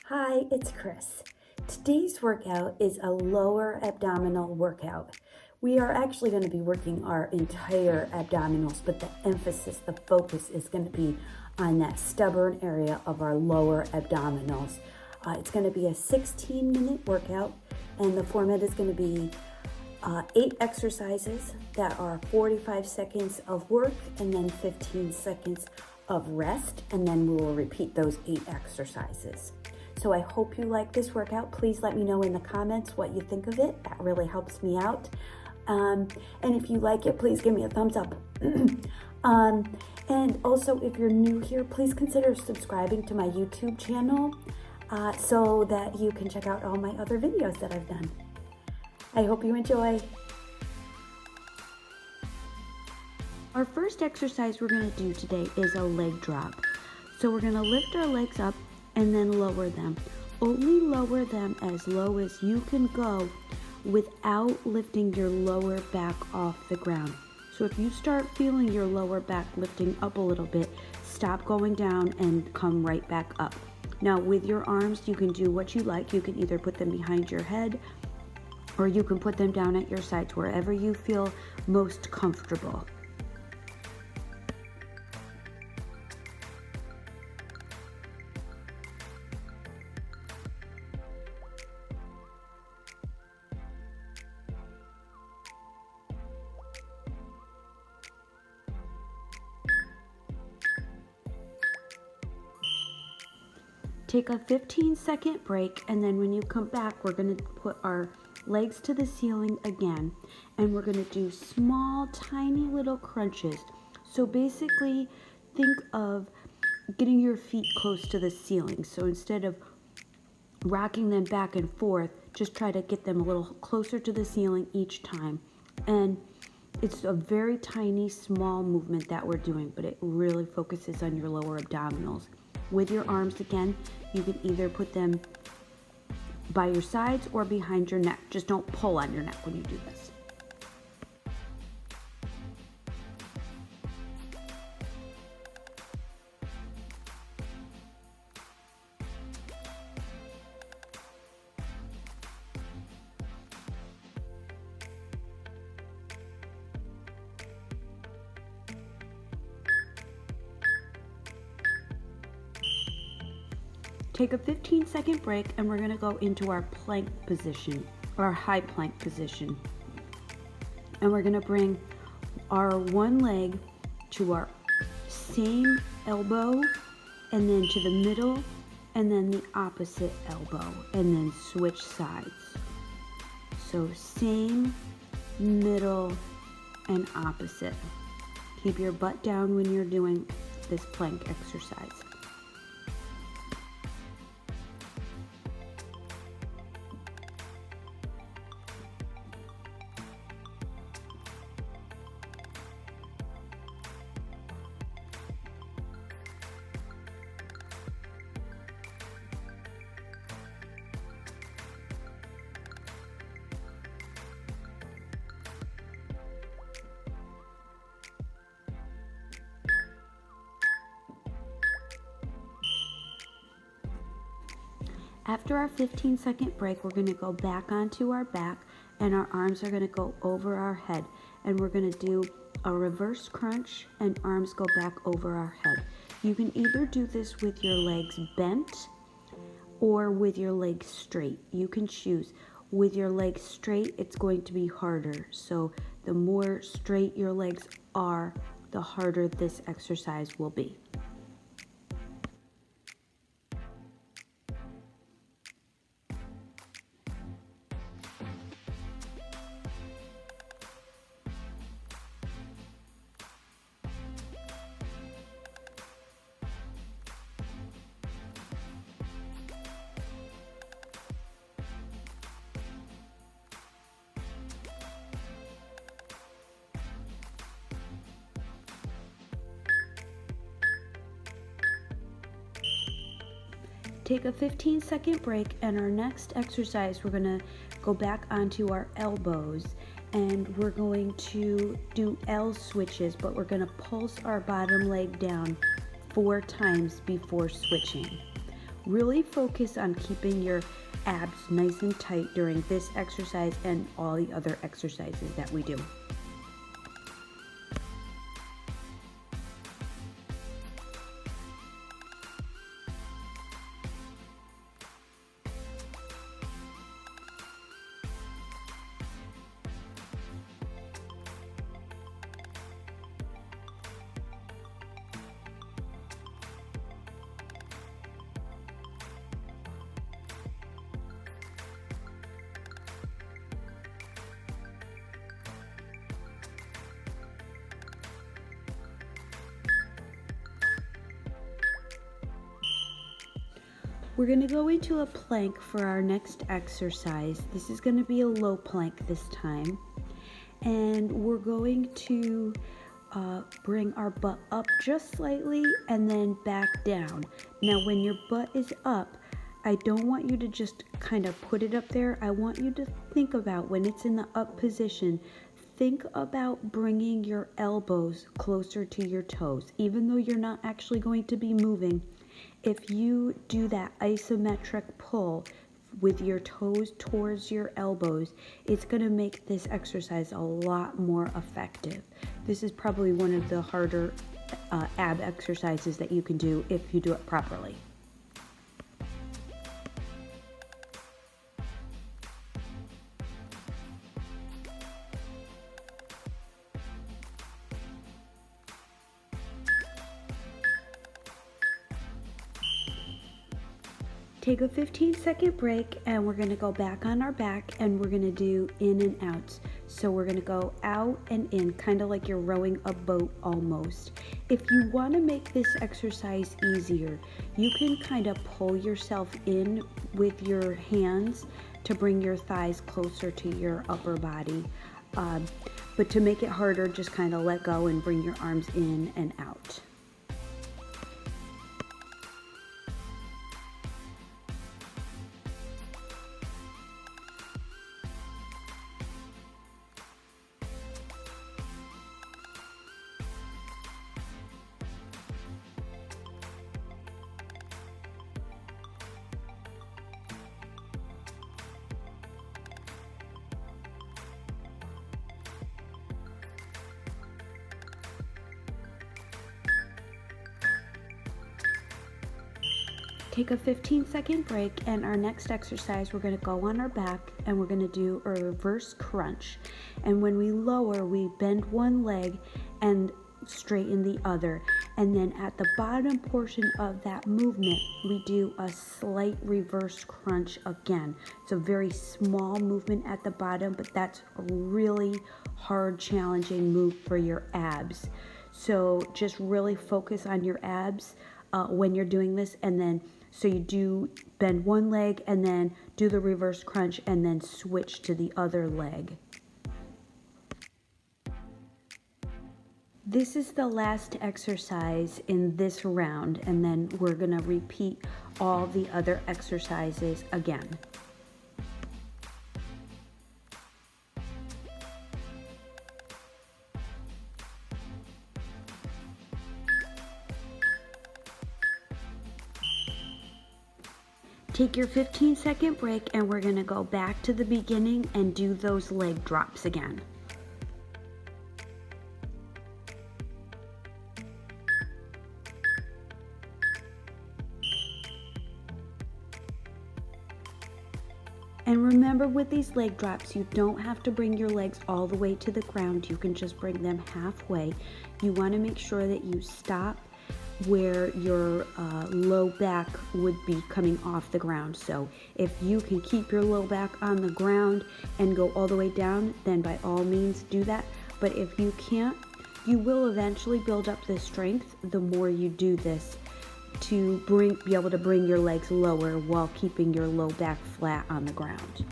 Hi, it's Chris. Today's workout is a lower abdominal workout. We are actually going to be working our entire abdominals, but the emphasis, the focus is going to be on that stubborn area of our lower abdominals. It's going to be a 16-minute workout, and the format is going to be 8 exercises that are 45 seconds of work and then 15 seconds of rest, and then we will repeat those 8 exercises. So I hope you like this workout. Please let me know in the comments what you think of it. That really helps me out. And if you like it, please give me a thumbs up. And also, if you're new here, please consider subscribing to my YouTube channel so that you can check out all my other videos that I've done. I hope you enjoy. Our first exercise we're going to do today is a leg drop. So we're going to lift our legs up and then lower them. Only lower them as low as you can go without lifting your lower back off the ground. So if you start feeling your lower back lifting up a little bit, stop going down and come right back up. Now with your arms, you can do what you like. You can either put them behind your head or you can put them down at your sides, wherever you feel most comfortable. Take a 15-second break, and then when you come back, we're going to put our legs to the ceiling again, and we're going to do small, tiny little crunches. So basically, think of getting your feet close to the ceiling. So instead of rocking them back and forth, just try to get them a little closer to the ceiling each time. And it's a very tiny, small movement that we're doing, but it really focuses on your lower abdominals. With your arms again, you can either put them by your sides or behind your neck. Just don't pull on your neck when you do this. Take a 15-second break, and we're going to go into our plank position, our high plank position. And we're going to bring our one leg to our same elbow, and then to the middle, and then the opposite elbow, and then switch sides. So same, middle, and opposite. Keep your butt down when you're doing this plank exercise. After our 15-second break, we're going to go back onto our back, and our arms are going to go over our head. And we're going to do a reverse crunch, and arms go back over our head. You can either do this with your legs bent or with your legs straight. You can choose. With your legs straight, it's going to be harder. So the more straight your legs are, the harder this exercise will be. Take a 15-second break, and our next exercise, we're going to go back onto our elbows, and we're going to do L switches, but we're going to pulse our bottom leg down 4 times before switching. Really focus on keeping your abs nice and tight during this exercise and all the other exercises that we do. We're going to go into a plank for our next exercise. This is going to be a low plank this time. And we're going to bring our butt up just slightly and then back down. Now when your butt is up, I don't want you to just kind of put it up there. I want you to think about when it's in the up position, think about bringing your elbows closer to your toes. Even though you're not actually going to be moving, if you do that isometric pull with your toes towards your elbows, it's going to make this exercise a lot more effective. This is probably one of the harder ab exercises that you can do if you do it properly. Take a 15-second break and we're going to go back on our back and we're going to do in and outs. So we're going to go out and in, kind of like you're rowing a boat almost. If you want to make this exercise easier, you can kind of pull yourself in with your hands to bring your thighs closer to your upper body. But to make it harder, just kind of let go and bring your arms in and out. Take a 15-second break, and our next exercise, we're going to go on our back and we're going to do a reverse crunch. And when we lower, we bend one leg and straighten the other. And then at the bottom portion of that movement, we do a slight reverse crunch again. It's a very small movement at the bottom, but that's a really hard, challenging move for your abs. So just really focus on your abs when you're doing this, and then so you do bend one leg and then do the reverse crunch and then switch to the other leg. This is the last exercise in this round, and then we're going to repeat all the other exercises again. Take your 15-second break and we're going to go back to the beginning and do those leg drops again. And remember, with these leg drops, you don't have to bring your legs all the way to the ground. You can just bring them halfway. You want to make sure that you stop where your low back would be coming off the ground. So if you can keep your low back on the ground and go all the way down, then by all means do that. But if you can't, you will eventually build up the strength the more you do this to be able to bring your legs lower while keeping your low back flat on the ground.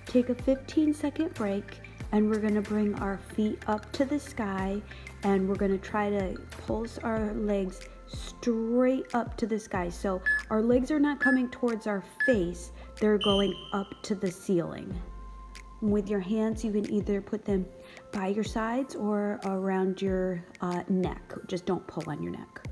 Take a 15-second break and we're going to bring our feet up to the sky and we're going to try to pulse our legs straight up to the sky. So our legs are not coming towards our face, they're going up to the ceiling. With your hands, you can either put them by your sides or around your neck. Just don't pull on your neck.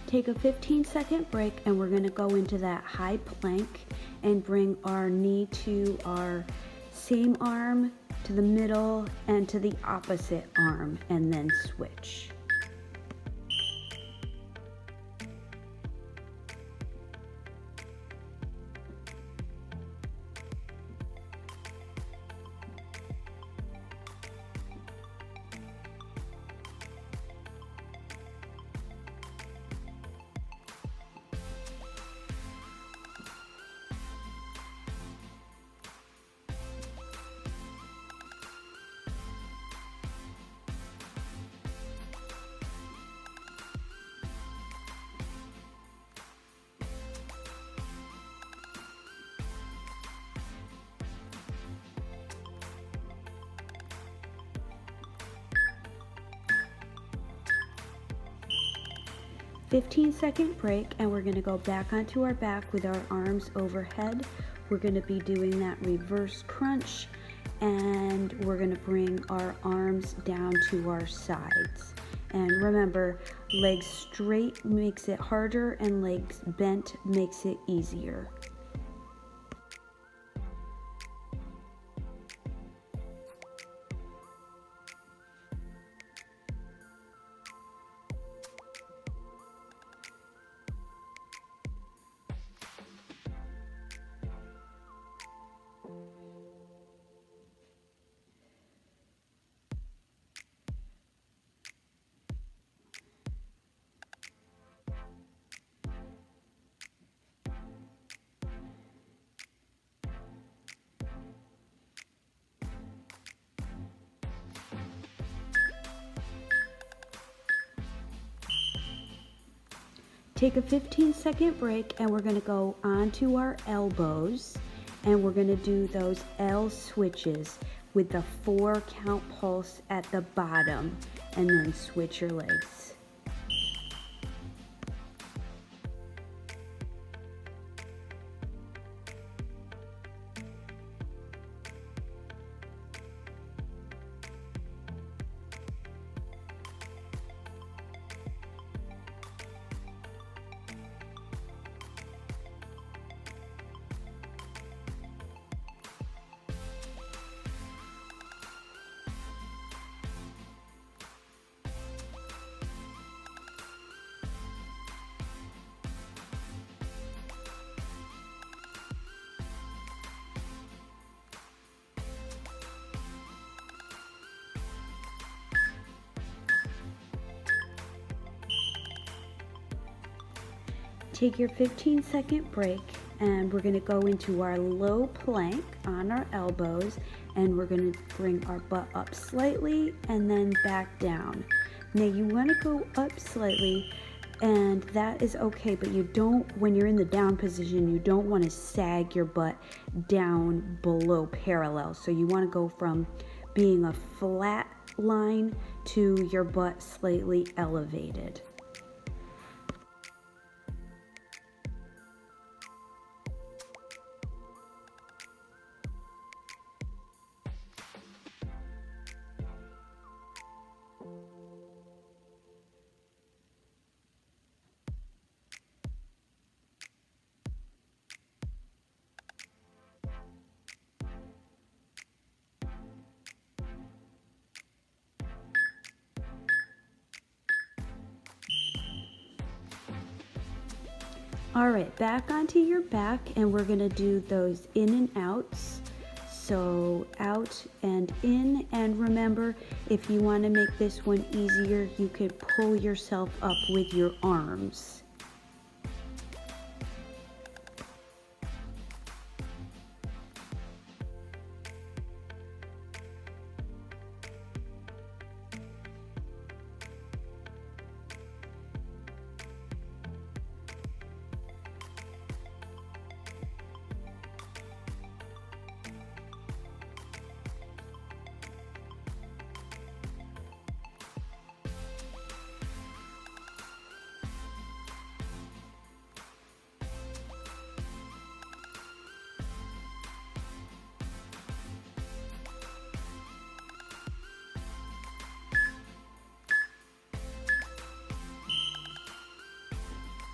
Take a 15-second break, and we're going to go into that high plank and bring our knee to our same arm, to the middle, and to the opposite arm, and then switch. "15-second break, and we're going to go back onto our back with our arms overhead. We're going to be doing that reverse crunch, and we're going to bring our arms down to our sides. And remember, legs straight makes it harder, and legs bent makes it easier. Take a 15-second break, and we're going to go onto our elbows, and we're going to do those L switches with the 4-count pulse at the bottom, and then switch your legs. Take your 15-second break, and we're going to go into our low plank on our elbows, and we're going to bring our butt up slightly and then back down. Now you want to go up slightly, and that is okay, but you don't, when you're in the down position, you don't want to sag your butt down below parallel. So you want to go from being a flat line to your butt slightly elevated. All right, back onto your back, and we're gonna do those in and outs. So out and in, and remember, if you want to make this one easier, you could pull yourself up with your arms.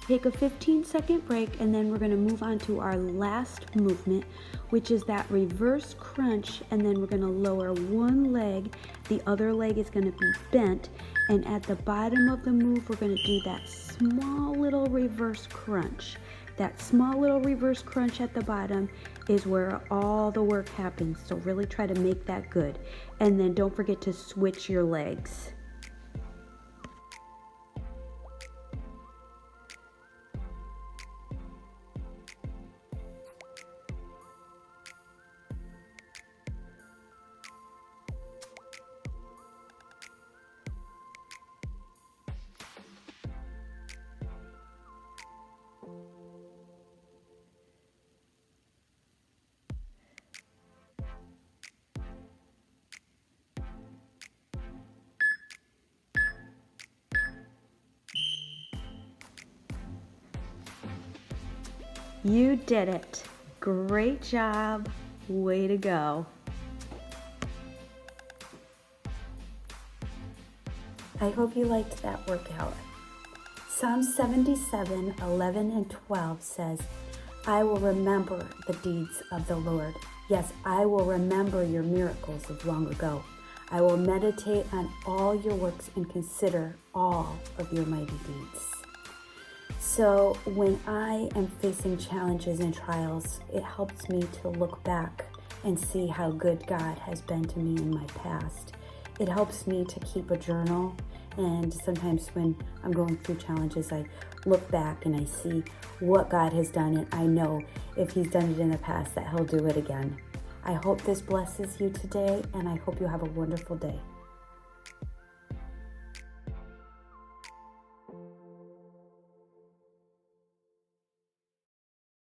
Take a 15-second break, and then we're going to move on to our last movement, which is that reverse crunch. And then we're going to lower one leg, the other leg is going to be bent, and at the bottom of the move we're going to do that small little reverse crunch. That small little reverse crunch at the bottom is where all the work happens, so really try to make that good. And then don't forget to switch your legs. You did it. Great job. Way to go. I hope you liked that workout. Psalm 77, 11 and 12 says, I will remember the deeds of the Lord. Yes, I will remember your miracles of long ago. I will meditate on all your works and consider all of your mighty deeds. So when I am facing challenges and trials, it helps me to look back and see how good God has been to me in my past. It helps me to keep a journal, and sometimes when I'm going through challenges, I look back and I see what God has done, and I know if He's done it in the past that He'll do it again. I hope this blesses you today, and I hope you have a wonderful day.